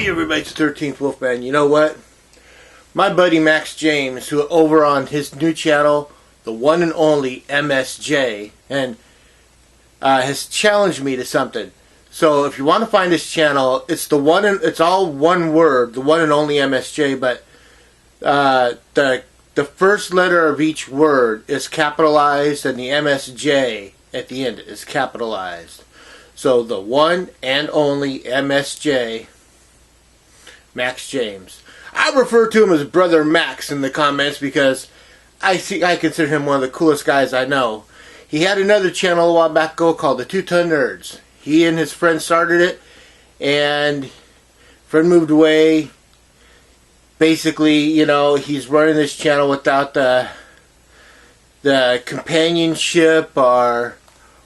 everybody, it's the 13th Wolfman. You know what? My buddy Max James, who over on his new channel, the one and only MSJ, and has challenged me to something. So if you want to find his channel, it's all one word, the one and only MSJ, but the first letter of each word is capitalized and the MSJ at the end is capitalized. So the one and only MSJ, Max James. I refer to him as Brother Max in the comments because I consider him one of the coolest guys I know. He had another channel a while back ago called the 2 Ton Nerds. He and his friend started it, and friend moved away. Basically, you know, he's running this channel without the companionship or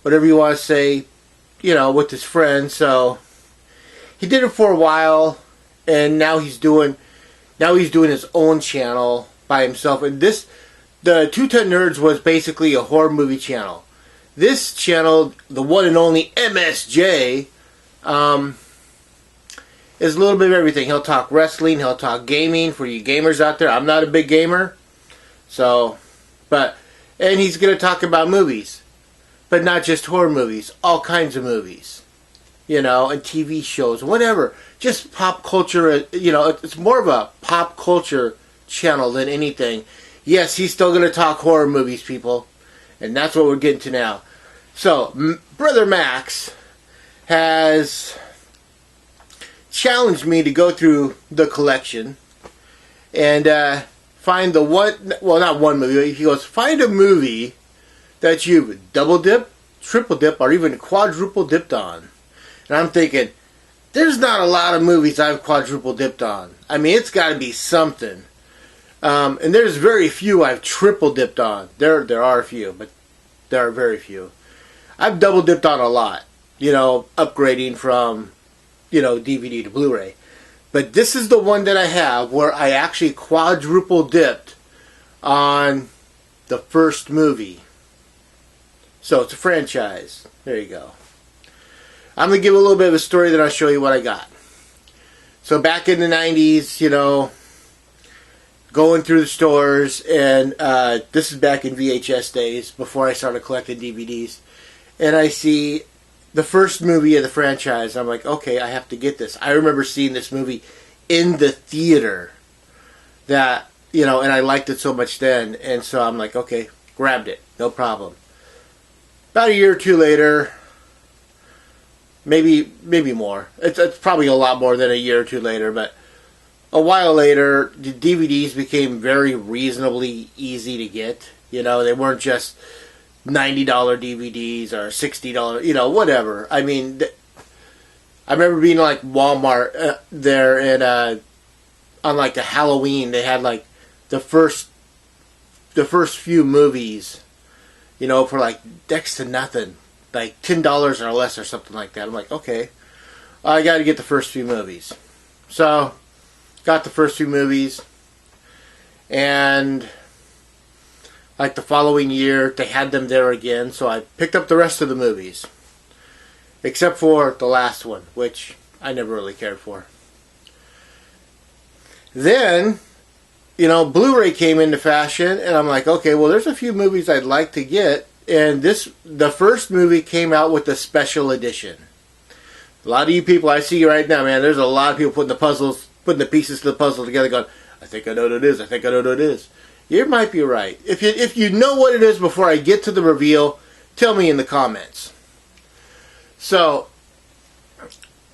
whatever you want to say, you know, with his friend. So he did it for a while, and now he's doing his own channel by himself. And the 2 Ton Nerds was basically a horror movie channel. This channel, the one and only MSJ, is a little bit of everything. He'll talk wrestling, he'll talk gaming for you gamers out there. I'm not a big gamer, and he's going to talk about movies, but not just horror movies, all kinds of movies, you know, and TV shows, whatever. Just pop culture, you know, it's more of a pop culture channel than anything. Yes, he's still going to talk horror movies, people, and that's what we're getting to now. So, Brother Max has challenged me to go through the collection and find the one, well, not one movie. He goes, find a movie that you've double dipped, triple dipped, or even quadruple dipped on. And I'm thinking, there's not a lot of movies I've quadruple dipped on. I mean, it's got to be something. And there's very few I've triple dipped on. There are a few, but there are very few. I've double dipped on a lot, you know, upgrading from, you know, DVD to Blu-ray. But this is the one that I have where I actually quadruple dipped on the first movie. So it's a franchise. There you go. I'm going to give a little bit of a story, then I'll show you what I got. So back in the 90s, you know, going through the stores, and this is back in VHS days, before I started collecting DVDs, and I see the first movie of the franchise. I'm like, okay, I have to get this. I remember seeing this movie in the theater, that, you know, and I liked it so much then, and so I'm like, okay, grabbed it, no problem. About a year or two later, maybe more. It's probably a lot more than a year or two later, but a while later, the DVDs became very reasonably easy to get. You know, they weren't just $90 DVDs or $60, you know, whatever. I mean, I remember being like Walmart there, and on like a Halloween, they had like the first few movies, you know, for like next to nothing, like $10 or less or something like that. I'm like, okay, I got to get the first few movies. So got the first few movies, and like the following year they had them there again, so I picked up the rest of the movies, except for the last one, which I never really cared for. Then, you know, Blu-ray came into fashion, and I'm like, okay, well, there's a few movies I'd like to get, and the first movie came out with the special edition. A lot of you people, I see you right now, man, there's a lot of people putting the pieces to the puzzle together going, I think I know what it is, I think I know what it is. You might be right. If you know what it is before I get to the reveal, tell me in the comments. So,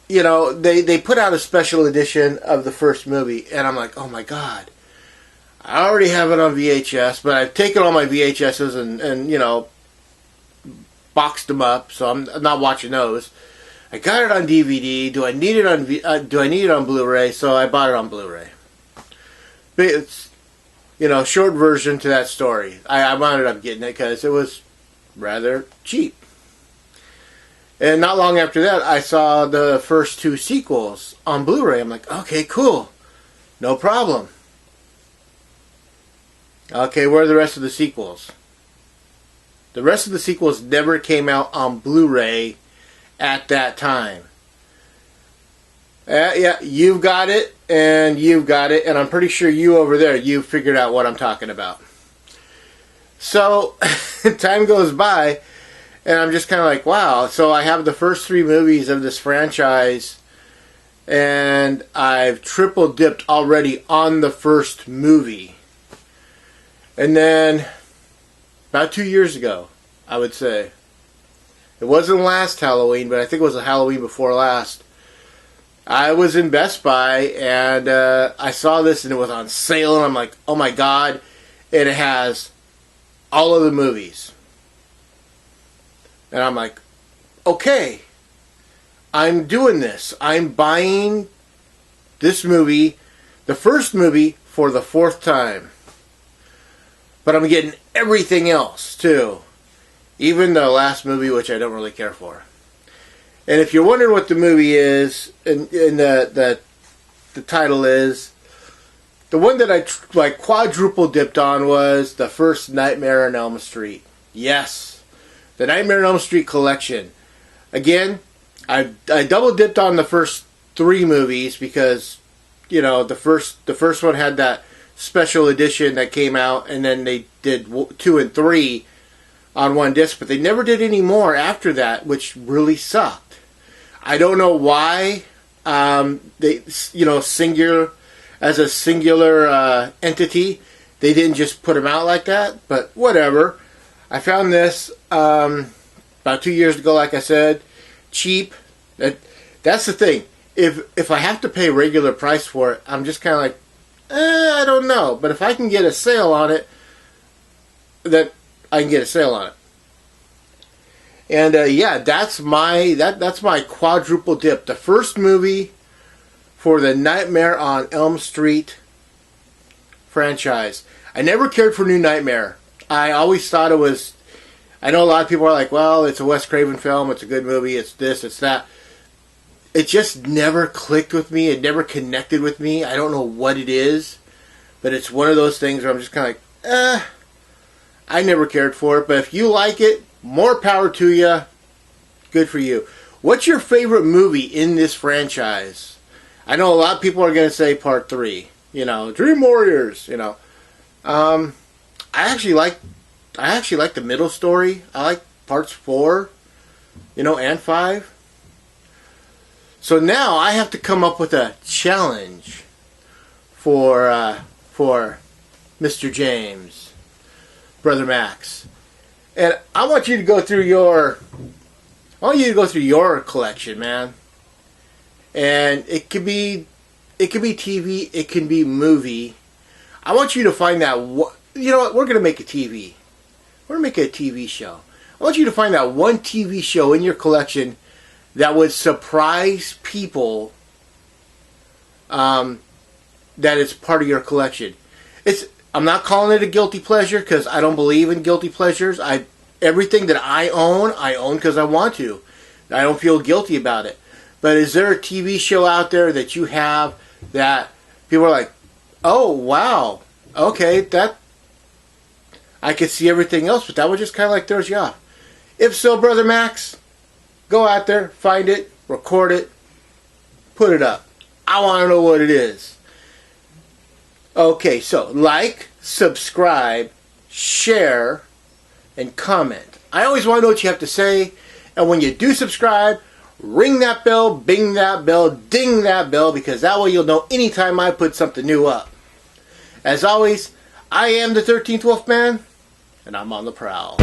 you know, they put out a special edition of the first movie, and I'm like, oh my god. I already have it on VHS, but I've taken all my VHSs and you know, boxed them up, so I'm not watching those. I got it on DVD. Do I need it on Blu-ray? So I bought it on Blu-ray. But it's, you know, short version to that story. I wound up getting it because it was rather cheap. And not long after that, I saw the first 2 sequels on Blu-ray. I'm like, okay, cool. No problem. Okay, where are the rest of the sequels? The rest of the sequels never came out on Blu-ray at that time. Yeah, you've got it, and you've got it, and I'm pretty sure you over there, you figured out what I'm talking about. So, time goes by, and I'm just kind of like, wow. So I have the first 3 movies of this franchise, and I've triple dipped already on the first movie. And then, about 2 years ago, I would say, it wasn't last Halloween, but I think it was the Halloween before last, I was in Best Buy, and I saw this, and it was on sale, and I'm like, oh my god, and it has all of the movies. And I'm like, okay, I'm doing this. I'm buying this movie, the first movie, for the 4th time. But I'm getting everything else, too. Even the last movie, which I don't really care for. And if you're wondering what the movie is, and the title is, the one that I quadruple dipped on was the first Nightmare on Elm Street. Yes, the Nightmare on Elm Street collection. Again, I double dipped on the first 3 movies because, you know, the first one had that special edition that came out, and then they did 2 and 3 on one disc, but they never did any more after that, which really sucked. I don't know why they, you know, as a singular entity, they didn't just put them out like that, but whatever. I found this about 2 years ago, like I said, cheap. That's the thing. If I have to pay regular price for it, I'm just kind of like, I don't know. But if I can get a sale on it, then I can get a sale on it. And yeah, that's my quadruple dip. The first movie for the Nightmare on Elm Street franchise. I never cared for New Nightmare. I always thought it was... I know a lot of people are like, well, it's a Wes Craven film, it's a good movie, it's this, it's that. It just never clicked with me. It never connected with me. I don't know what it is, but it's one of those things where I'm just kind of like, I never cared for it. But if you like it, more power to you. Good for you. What's your favorite movie in this franchise? I know a lot of people are going to say Part 3. You know, Dream Warriors. You know, I actually like the middle story. I like Parts 4. You know, and 5. So now I have to come up with a challenge for Mr. James, Brother Max. And I want you to go through your collection, man. And it could be TV, it can be movie. I want you to find that you know what, we're going to make a TV. We're going to make a TV show. I want you to find that one TV show in your collection that would surprise people that it's part of your collection. I'm not calling it a guilty pleasure because I don't believe in guilty pleasures. Everything that I own because I want to. I don't feel guilty about it. But is there a TV show out there that you have that people are like, oh, wow, okay, that I could see everything else, but that would just kind of like throws you off. If so, Brother Max, go out there, find it, record it, put it up. I want to know what it is. Okay, so like, subscribe, share, and comment. I always want to know what you have to say. And when you do subscribe, ring that bell, bing that bell, ding that bell, because that way you'll know anytime I put something new up. As always, I am the 13th Wolfman, and I'm on the prowl.